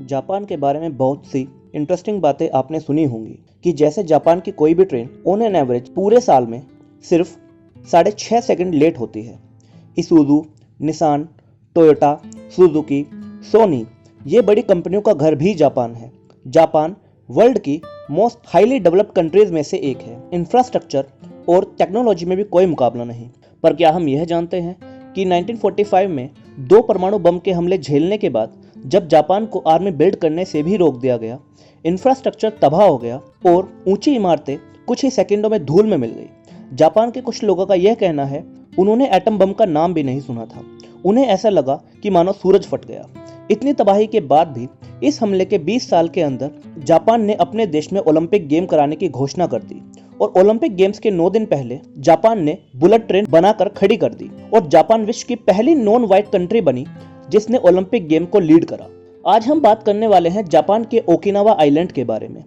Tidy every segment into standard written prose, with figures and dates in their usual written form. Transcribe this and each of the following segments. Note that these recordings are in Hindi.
जापान के बारे में बहुत सी इंटरेस्टिंग बातें आपने सुनी होंगी कि जैसे जापान की कोई भी ट्रेन ऑन एन एवरेज पूरे साल में सिर्फ 6.5 सेकंड लेट होती है। इसूजू, निसान, टोयोटा, सुजुकी, सोनी ये बड़ी कंपनियों का घर भी जापान है। जापान वर्ल्ड की मोस्ट हाईली डेवलप्ड कंट्रीज में से एक है। इंफ्रास्ट्रक्चर और टेक्नोलॉजी में भी कोई मुकाबला नहीं। पर क्या हम यह जानते हैं कि 1945 में 2 परमाणु बम के हमले झेलने के बाद जब जापान को आर्मी बिल्ड करने से भी रोक दिया गया, इंफ्रास्ट्रक्चर तबाह हो गया और ऊंची इमारतें कुछ ही सेकंडों में धूल में मिल गई। जापान के कुछ लोगों का यह कहना है उन्होंने एटम बम का नाम भी नहीं सुना था। उन्हें ऐसा लगा कि मानो सूरज फट गया। इतनी तबाही के बाद भी इस हमले के 20 साल के अंदर जापान ने अपने देश में ओलंपिक गेम कराने की घोषणा कर दी और ओलंपिक गेम्स के 9 दिन पहले जापान ने बुलेट ट्रेन बनाकर खड़ी कर दी और जापान विश्व की पहली नॉन वाइट कंट्री बनी जिसने ओलंपिक गेम को लीड करा। आज हम बात करने वाले हैं जापान के ओकिनावा आइलैंड के बारे में,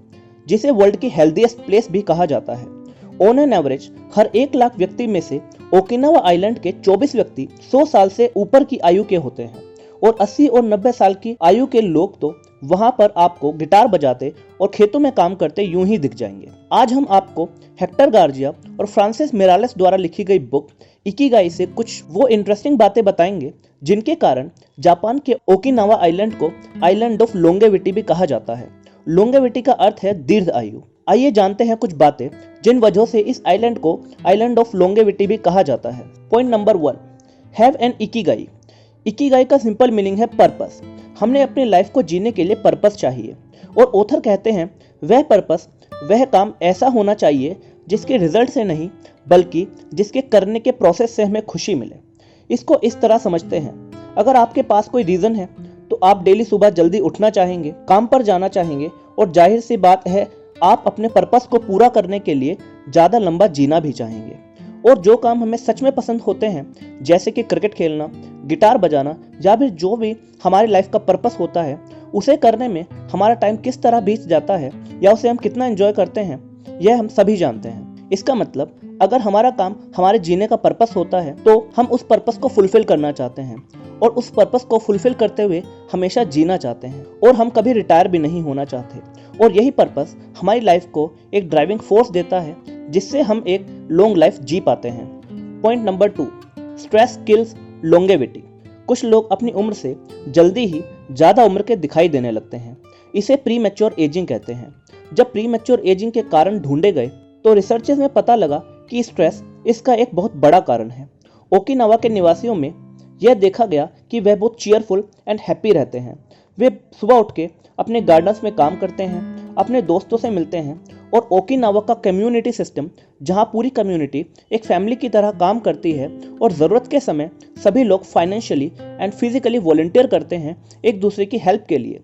जिसे वर्ल्ड की हेल्दीएस्ट प्लेस भी कहा जाता है। ऑन एन एवरेज हर 1 लाख व्यक्ति में से ओकिनावा आइलैंड के 24 व्यक्ति 100 साल से ऊपर की आयु के होते हैं और 80 और 90 साल की आयु के लोग तो वहां पर आपको गिटार बजाते और खेतों में काम करते यूं ही दिख जाएंगे। आज हम आपको हेक्टर गार्जिया और फ्रांसिस मिरालेस द्वारा लिखी गई बुक इकिगाई से कुछ वो इंटरेस्टिंग बातें बताएंगे जिनके कारण जापान के ओकिनावा आइलैंड को आइलैंड ऑफ लोंगेविटी भी कहा जाता है। लोंगेविटी का अर्थ है दीर्घ आयु। आइए जानते हैं कुछ बातें जिन वजहों से इस आइलैंड को आइलैंड ऑफ लोंगेविटी भी कहा जाता है। Point number 1, have an Ikigai. Ikigai का सिंपल मीनिंग है पर्पस। हमने अपनी लाइफ को जीने के लिए पर्पस चाहिए और ऑथर कहते हैं वह पर्पस, वह काम ऐसा होना चाहिए जिसके रिजल्ट से नहीं बल्कि जिसके करने के प्रोसेस से हमें खुशी मिले। इसको इस तरह समझते हैं, अगर आपके पास कोई रीजन है तो आप डेली सुबह जल्दी उठना चाहेंगे, काम पर जाना चाहेंगे और जाहिर सी बात है आप अपने पर्पस को पूरा करने के लिए ज़्यादा लंबा जीना भी चाहेंगे। और जो काम हमें सच में पसंद होते हैं जैसे कि क्रिकेट खेलना, गिटार बजाना या फिर जो भी हमारी लाइफ का पर्पस होता है उसे करने में हमारा टाइम किस तरह बीत जाता है या उसे हम कितना एंजॉय करते हैं यह हम सभी जानते हैं। इसका मतलब अगर हमारा काम हमारे जीने का पर्पस होता है तो हम उस पर्पस को फुलफिल करना चाहते हैं और उस पर्पस को फुलफिल करते हुए हमेशा जीना चाहते हैं और हम कभी रिटायर भी नहीं होना चाहते। और यही पर्पस हमारी लाइफ को एक ड्राइविंग फोर्स देता है जिससे हम एक लॉन्ग लाइफ जी पाते हैं। Point number 2, stress kills longevity. कुछ लोग अपनी उम्र से जल्दी ही ज़्यादा उम्र के दिखाई देने लगते हैं। इसे प्री मैच्योर एजिंग कहते हैं। जब प्री मैच्योर एजिंग के कारण ढूंढे गए तो रिसर्चेस में पता लगा कि स्ट्रेस इसका एक बहुत बड़ा कारण है। ओकिनावा के निवासियों में यह देखा गया कि वह बहुत चीयरफुल एंड हैप्पी रहते हैं। वे सुबह उठ के अपने गार्डन्स में काम करते हैं, अपने दोस्तों से मिलते हैं और ओकिनावा का कम्युनिटी सिस्टम, जहां पूरी कम्युनिटी एक फैमिली की तरह काम करती है और ज़रूरत के समय सभी लोग फाइनेंशियली एंड फिजिकली वॉलंटियर करते हैं एक दूसरे की हेल्प के लिए,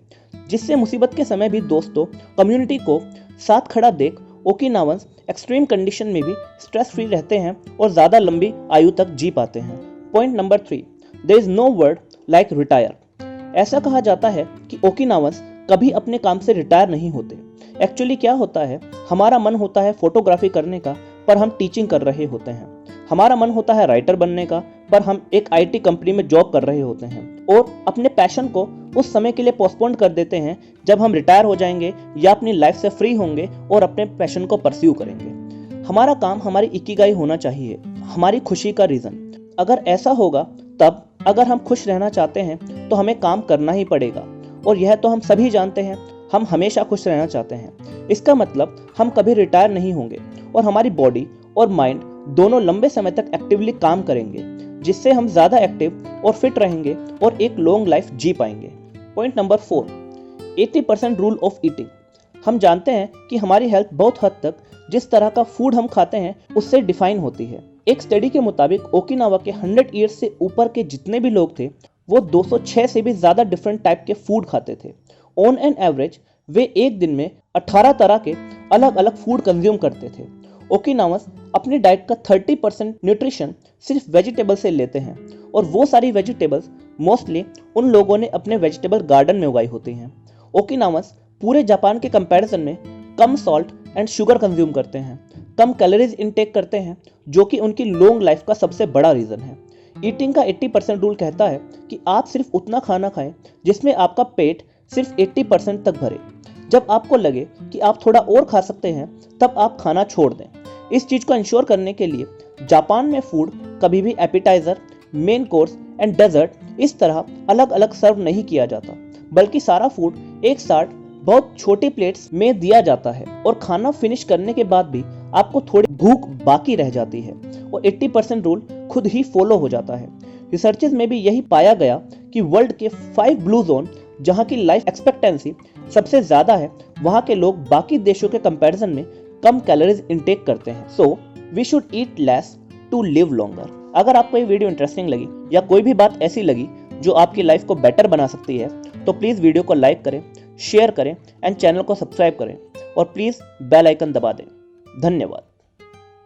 जिससे मुसीबत के समय भी दोस्तों कम्युनिटी को साथ खड़ा देख ओकिनावंस एक्सट्रीम कंडीशन में भी स्ट्रेस फ्री रहते हैं और ज़्यादा लंबी आयु तक जी पाते हैं। Point number 3, there is no word like retire. ऐसा कहा जाता है कि ओकिनावंस कभी अपने काम से रिटायर नहीं होते। एक्चुअली क्या होता है, हमारा मन होता है फोटोग्राफी करने का पर हम टीचिंग कर रहे होते हैं। हमारा मन होता है राइटर बनने का पर हम एक आईटी कंपनी में जॉब कर रहे होते हैं और अपने पैशन को उस समय के लिए पोस्टपोन कर देते हैं जब हम रिटायर हो जाएंगे या अपनी लाइफ से फ्री होंगे और अपने पैशन को परस्यू करेंगे। हमारा काम हमारी इकिगाई होना चाहिए, हमारी खुशी का रीजन। अगर ऐसा होगा तब अगर हम खुश रहना चाहते हैं तो हमें काम करना ही पड़ेगा और यह तो हम सभी जानते हैं, हम हमेशा खुश रहना चाहते हैं। इसका मतलब हम कभी रिटायर नहीं होंगे और हमारी बॉडी और माइंड दोनों लंबे समय तक एक्टिवली काम करेंगे जिससे हम ज़्यादा एक्टिव और फिट रहेंगे और एक लॉन्ग लाइफ जी पाएंगे। Point number 4, 80% rule of eating. हम जानते हैं कि हमारी हेल्थ बहुत हद तक जिस तरह का फूड हम खाते हैं उससे डिफाइन होती है। एक स्टडी के मुताबिक ओकिनावा के 100 ईयर्स से ऊपर के जितने भी लोग थे वो 206 से भी ज़्यादा डिफरेंट टाइप के फूड खाते थे। ऑन एन एवरेज वे एक दिन में 18 तरह के अलग अलग फूड कंज्यूम करते थे। ओकिनावंस अपनी डाइट का 30% न्यूट्रिशन सिर्फ वेजिटेबल से लेते हैं और वो सारी वेजिटेबल्स मोस्टली उन लोगों ने अपने वेजिटेबल गार्डन में उगाई होती हैं। ओकिनावंस पूरे जापान के कंपैरिजन में कम सॉल्ट एंड शुगर कंज्यूम करते हैं, कम कैलोरीज इनटेक करते हैं, जो कि उनकी लॉन्ग लाइफ का सबसे बड़ा रीज़न है। ईटिंग का 80% रूल कहता है कि आप सिर्फ उतना खाना खाएं जिसमें आपका पेट सिर्फ 80% तक भरें। जब आपको लगे कि आप थोड़ा और खा सकते हैं, तब आप खाना छोड़ दें। इस चीज को इंश्योर करने के लिए जापान में फूड कभी भी appetizer, main course and dessert इस तरह अलग अलग सर्व नहीं किया जाता, बल्कि सारा फूड एक साथ बहुत छोटी प्लेट्स में दिया जाता है और खाना फिनिश करने के बाद भी आपको थोड़ी भूख बाकी रह जाती है और 80% रूल खुद ही फॉलो हो जाता है। रिसर्चेस में भी यही पाया गया कि वर्ल्ड के 5 ब्लू जोन जहां की लाइफ एक्सपेक्टेंसी सबसे ज्यादा है, वहां के लोग बाकी देशों के कंपैरिजन में कम कैलोरीज इंटेक करते हैं। So we should eat less to live longer. अगर आपको ये वीडियो इंटरेस्टिंग लगी या कोई भी बात ऐसी लगी जो आपकी लाइफ को बेटर बना सकती है, तो प्लीज वीडियो को लाइक करें, शेयर करें एंड चैनल को सब्सक्राइब करें और प्लीज बेल आइकन दबा दें। धन्यवाद।